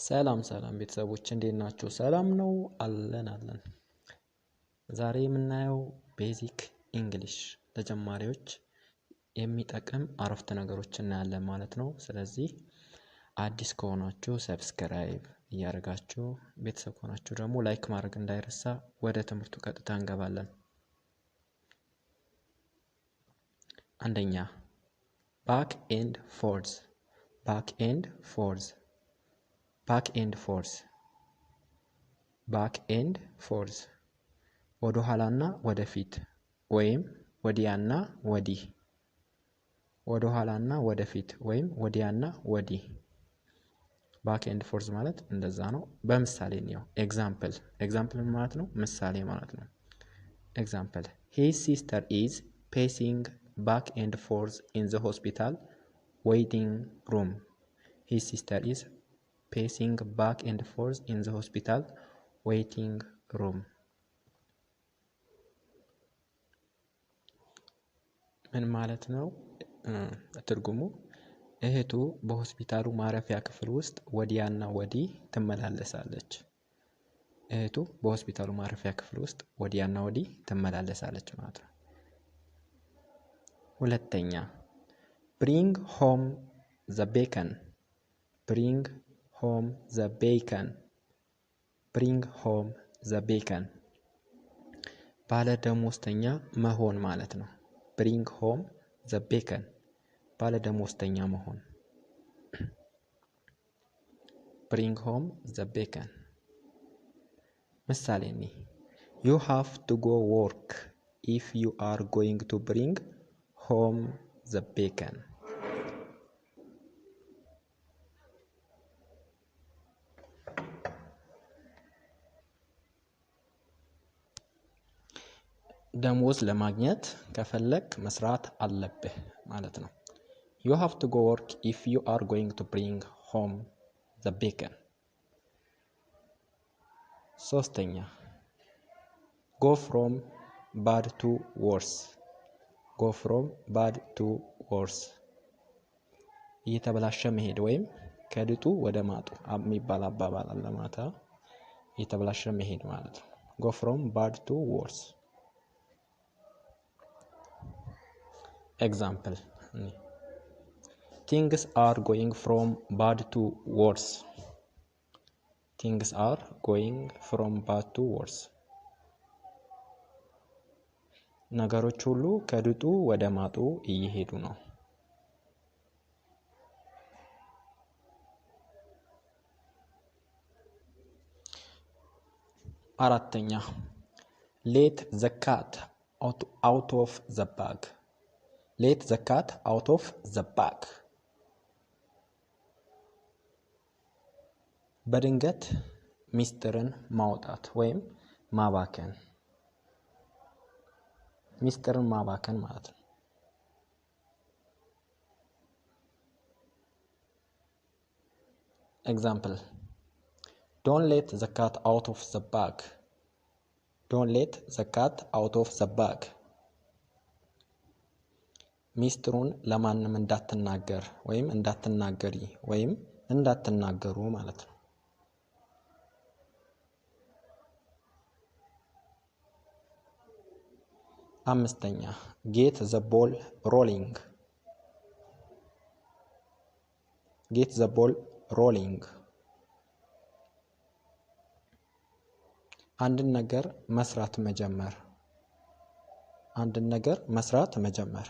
ሰላም ቤተሰቦች እንዴት ናችሁ? ሰላም ነው አለን። ዛሬ የምናየው ቤዚክ እንግሊሽ ለጀማሪዎች የሚጠቅም አረፍተ ነገሮችን እናያለን ማለት ነው። ስለዚህ አዲስ ከሆናችሁ ሰብስክራይብ እያደረጋችሁ ቤተሰብ ከሆናችሁ ደግሞ ላይክ ማድረግ እንዳይረሳ። ወደ ትምህርቱ ቀጥታ እንገባለን። አንደኛ ባክ ኤንድ ፎርዝ። ባክ ኤንድ ፎርዝ ባክ ኤንድ ፎርዝ ባክ ኤንድ ፎርዝ ወደ ኋላና ወደፊት ወይም ወዲያና ወዲህ። ወደ ኋላና ወደፊት ወይም ወዲያና ወዲህ። ባክ ኤንድ ፎርዝ ማለት እንደዛ ነው። በምሳሌ ነው። ኤግዛምፕል ማለት ነው ምሳሌ ማለት ነው። ኤግዛምፕል his sister is pacing back and forth in the hospital waiting room. His sister is pacing back and forth in the hospital waiting room. ምን ማለት ነው? ትርጉሙ እህቱ በሆስፒታሉ ማረፊያ ክፍል ውስጥ ወዲያና ወዲህ ትመላለሳለች። እህቱ በሆስፒታሉ ማረፊያ ክፍል ውስጥ ወዲያና ወዲህ ትመላለሳለች ማለት ነው። ሁለተኛ bring home the bacon. bring home the bacon. bring home the bacon ባለ ደሞዝተኛ መሆን ማለት ነው። bring home the bacon ባለ ደሞዝተኛ መሆን። bring home the bacon ምሳሌ ነው። you have to go work if you are going to bring home the bacon. ደሞዝ ለማግኘት ከፈለክ መስራት አለብህ ማለት ነው። you have to go work if you are going to bring home the bacon. ሶስተኛ go from bad to worse. go from bad to worse እየተበላሸ መሄድ ወይም ከድጡ ወደ ማጡ የሚባል አባባል አለ ማለት ነው። እየተበላሸ መሄድ ማለት ነው። go from bad to worse. Example things are going from bad to worse. things are going from bad to worse ነገሮች ሁሉ ከድጡ ወደ ማጡ እየሄዱ ነው። አራተኛ let the cat out of the bag. let the cat out of the bag በድንገት ሚስጥርን ማውጣት ወይም ማባከን። ሚስጥርን ማባከን ማለት ነው። ኤግዛምፕል don't let the cat out of the bag. don't let the cat out of the bag ሚስጥሩን ለማንም እንዳትናገር ወይም እንዳትናገሪ ወይም እንዳትናገሩ ማለት ነው። አምስተኛ get the ball rolling. get the ball rolling አንድን ነገር መስራት መጀመር። አንድን ነገር መስራት መጀመር።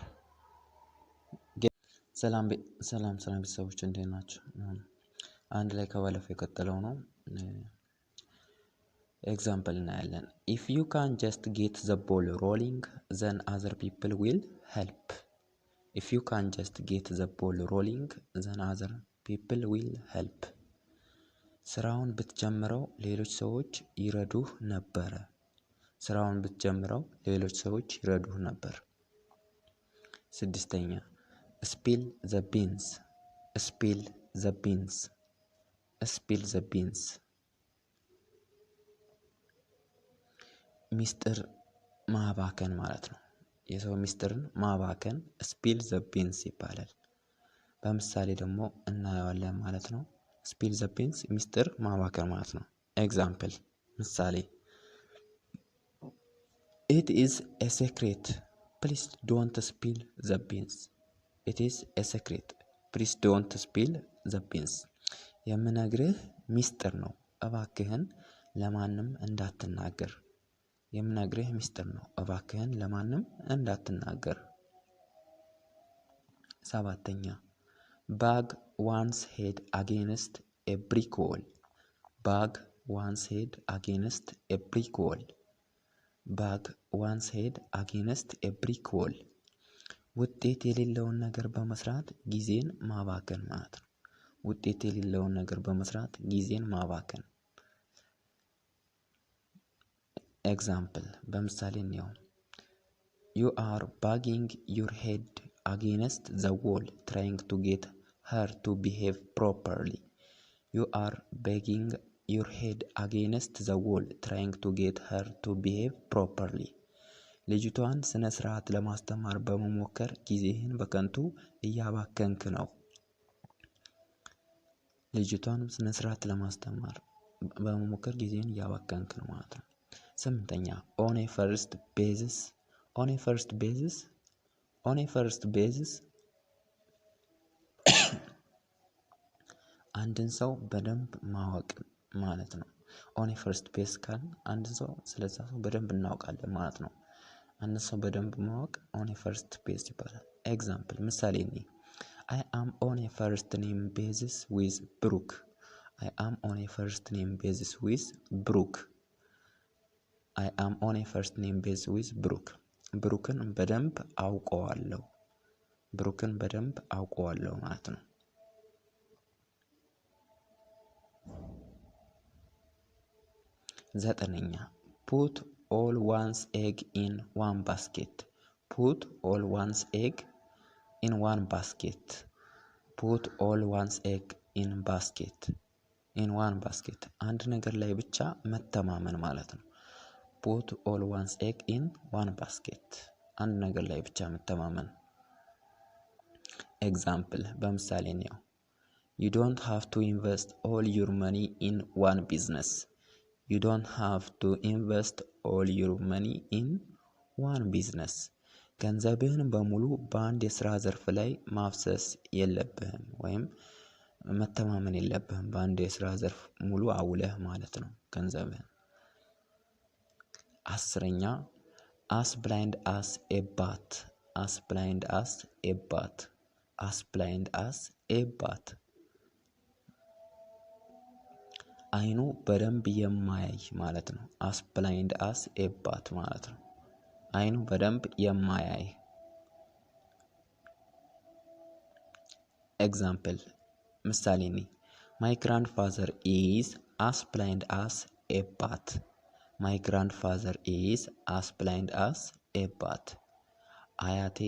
ሰላም ቤተሰቦች እንዴት ናችሁ? አንድ ላይ ከባለፈው የቀጠለው ነው። ኤግዛምፕል እናያለን። if you can just get the ball rolling then other people will help. if you can just get the ball rolling then other people will help. ስራውን ብትጀምረው ሌሎች ሰዎች ይረዱህ ነበር። ስራውን ብትጀምረው ሌሎች ሰዎች ይረዱህ ነበር። ስድስተኛ spill the beans. spill the beans. spill the beans ሚስጥር ማባከን ማለት ነው። የሰው ሚስጥርን ማባከን spill the beans ይባላል። በምሳሌ ደግሞ እናየዋለን ማለት ነው። spill the beans ሚስጥር ማባከን ማለት ነው። ኤግዛምፕል ምሳሌ it is a secret please don't spill the beans it is a secret please don't spill the beans የምነግርህ ሚስጥር ነው እባክህን ለማንም እንዳትናገር የምነግርህ ሚስጥር ነው እባክህን ለማንም እንዳትናገር። ሰባተኛ bag one's head against a brick wall bag one's head against a brick wall bag one's head against a brick wall ውጤት የሌለውን ነገር በመስራት ጊዜን ማባከን ማለት ነው። ውጤት የሌለውን ነገር በመስራት ጊዜን ማባከን። ኤግዛምፕል በምሳሌ ነው you are banging your head against the wall trying to get her to behave properly you are banging your head against the wall trying to get her to behave properly ልጅቷን ስነ ስርዓት ለማስተማር በመሞከር ጊዜህን በከንቱ እያባከንክ ነው። ልጅቷን ስነ ስርዓት ለማስተማር በመሞከር ጊዜህን እያባከንክ ነው ማለት ነው። ስምንተኛ on a first basis አንድን ሰው በደንብ ማወቅ ማለት ነው። on a first base ካል አንድን ሰው ስለዛ ሰው በደንብ እናውቃለን ማለት ነው። አንድን ሰው በደንብ ማወቅ on a first base ይባላል። ኤግዛምፕል ምሳሌ ነው I am on a first name basis with Brooke I am on a first name basis with Brooke I am on a first name basis with Brooke ብሩክን በደንብ አውቀዋለሁ ማለት ነው። ዘጠነኛ put all one's egg in one basket put all one's egg in one basket put all one's egg in one basket አንድ ነገር ላይ ብቻ መተማመን ማለት ነው። put all one's egg in one basket አንድ ነገር ላይ ብቻ መተማመን። ኤግዛምፕል በምሳሌ ነው you don't have to invest all your money in one business you don't have to invest all your money in one business ገንዘብህን በሙሉ በአንድ የሥራ ዘርፍ ላይ ማፍሰስ የለብህም ወይም መተማመን የለብህም በአንድ የሥራ ዘርፍ ሙሉ አውለህ ማለት ነው ገንዘብህን። አስረኛ as blind as a bat አይኑ በደንብ የማያይ ማለት ነው። as blind as a bat ማለት ነው አይኑ በደንብ የማያይ። ኤግዛምፕል ምሳሌ ነው my grandfather is as blind as a bat my grandfather is as blind as a bat አያቴ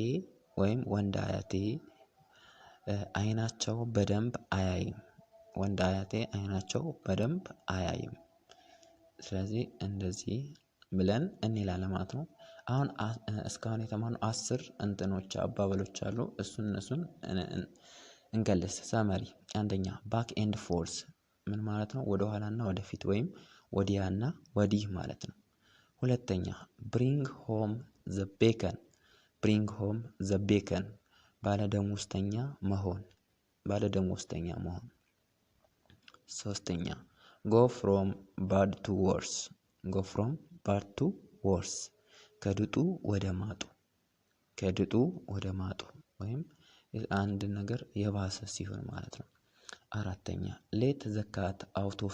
ወይም ወንድ አያቴ አይናቸው በደንብ አያይም ወንድ አያቴ አይናቸው በደንብ አያይም። ስለዚህ እንደዚህ ብለን እንላለን ማለት ነው። አሁን እስካሁን የተማርነው 10 እንትኖች አባባሎች አሉ እሱን እንገልጽ። ሳመሪ አንደኛ ባክ ኤንድ ፎርስ ምን ማለት ነው? ወደ ኋላና ወደፊት ወይም ወዲያና ወዲህ ማለት ነው። ሁለተኛ ብሪንግ ሆም ዘ ቤከን ባለደሞዝተኛ መሆን። ሶስተኛ go from bad to worse ከድጡ ወደ ማጡ ወይም አንድ ነገር የባሰ ሲሆን ማለት ነው። አራተኛ let the cat out of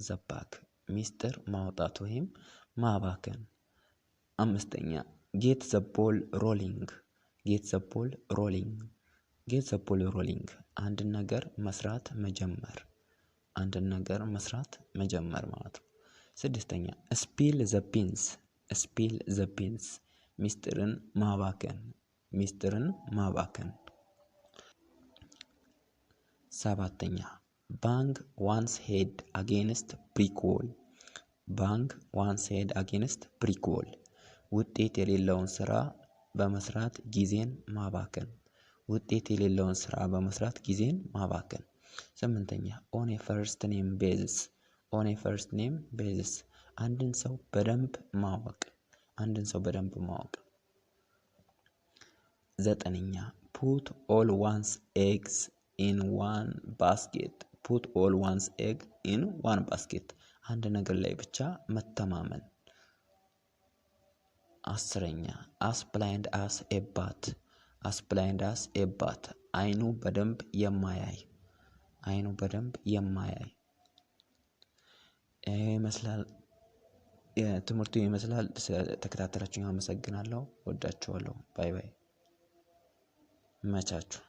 the bag ሚስጥር ማውጣት ወይም ማባከን። አምስተኛ get the ball rolling አንድ ነገር መስራት መጀመር ማለት ነው። ስድስተኛ spill the beans ሚስጥርን ማባከን። ሰባተኛ bang one's head against brick wall ውጤት የሌለውን ስራ በመስራት ጊዜን ማባከን ውጤት የሌለውን ስራ በመስራት ጊዜን ማባከን። 8ኛ on a first name basis አንድን ሰው በደንብ ማወቅ 9ኛ put all one's eggs in one basket አንድ ነገር ላይ ብቻ መተማመን። 10ኛ as blind as a bat አይኑ በደንብ የማያይ ይመስላል። ትምህርቱ ይመስላል። ተከታተላችሁኝ አመሰግናለሁ። ወዳችኋለሁ። ባይ ባይ። መቻችሁ